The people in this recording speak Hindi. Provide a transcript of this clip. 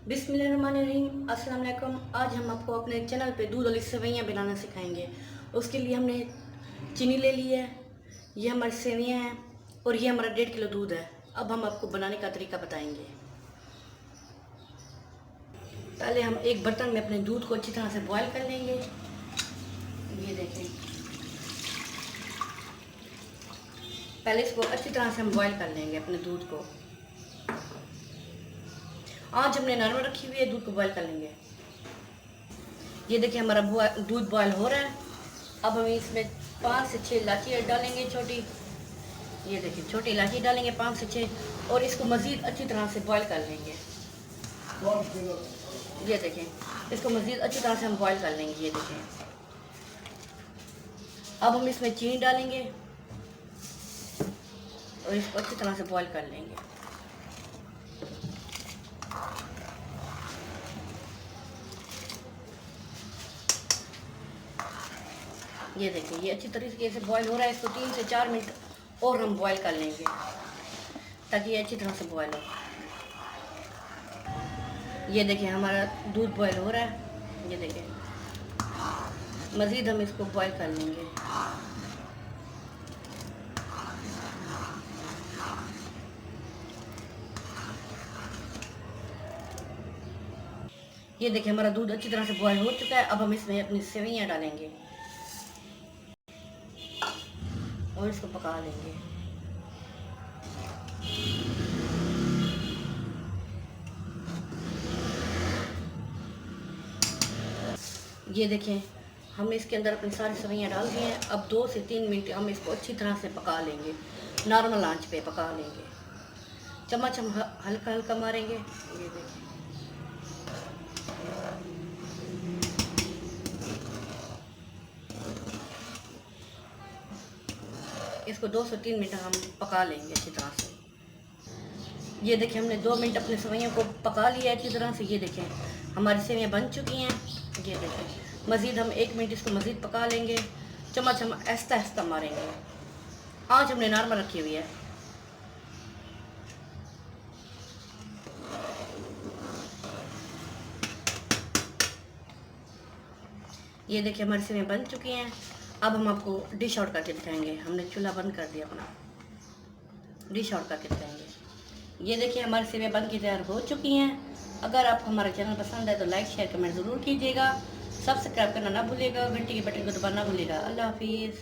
बिस्मिल्लाहिर्रहमानिर्रहीम। अस्सलाम वालेकुम। आज हम आपको अपने चैनल पे दूध वाली सेवइयाँ बनाना सिखाएंगे। उसके लिए हमने चीनी ले ली है, ये हमारी सेवइयाँ हैं और ये हमारा 1.5 किलो दूध है। अब हम आपको बनाने का तरीका बताएंगे। पहले हम एक बर्तन में अपने दूध को अच्छी तरह से बॉयल कर लेंगे। ये देखें, पहले इसको अच्छी तरह से हम बॉयल कर लेंगे अपने दूध को। आज हमने नॉर्मल रखी हुई है, दूध को बॉयल कर लेंगे। ये देखिए हमारा दूध बॉयल हो रहा है। अब हम इसमें 5 से 6 इलायची डालेंगे छोटी। ये देखिए छोटी इलायची डालेंगे 5 से 6 और इसको मज़ीद अच्छी तरह से बॉयल कर लेंगे। ये देखें, इसको मज़ीद अच्छी तरह से हम बॉयल कर लेंगे। ये देखें, अब हम इसमें चीनी डालेंगे और इसको अच्छी तरह से बॉयल कर लेंगे। ये देखिए, ये अच्छी तरीके से बॉयल हो रहा है। इसको 3 से 4 मिनट और हम बॉयल कर लेंगे ताकि ये अच्छी तरह से बॉयल हो। ये देखिए हमारा दूध बॉयल हो रहा है। ये देखिए, मज़ीद हम इसको बॉयल कर लेंगे। ये देखिए हमारा दूध अच्छी तरह से बॉयल हो चुका है। अब हम इसमें अपनी सेवइयाँ डालेंगे और इसको पका लेंगे। ये देखें, हमने इसके अंदर अपनी सारी सेवइयाँ डाल दी हैं। अब 2 से 3 मिनट हम इसको अच्छी तरह से पका लेंगे। नॉर्मल आंच पे पका लेंगे। चम्मच हम हल्का हल्का मारेंगे। ये देखें, इसको 2 से 3 मिनट हम पका लेंगे अच्छी तरह से। ये देखिए, हमने 2 मिनट अपने सेवइयों को पका लिया अच्छी तरह से। ये देखें, हमारी सेवइयाँ बन चुकी हैं। ये देखें, मज़ीद हम 1 मिनट इसको मज़ीद पका लेंगे। चम्मच हम आहिस्ता आहिस्ता मारेंगे। आँच हमने नॉर्मल रखी हुई है। ये देखिए हमारी सेवइयाँ बन चुकी हैं। अब हम आपको डिश आउट करके दिखाएंगे। हमने चूल्हा बंद कर दिया अपना, डिश आउट करके दिखाएंगे। ये देखिए हमारी सेवइयाँ बन के तैयार हो चुकी हैं। अगर आपको हमारा चैनल पसंद है तो लाइक शेयर कमेंट ज़रूर कीजिएगा। सब्सक्राइब करना ना भूलिएगा, घंटी के बटन को दबाना ना भूलिएगा। अल्लाह हाफिज़।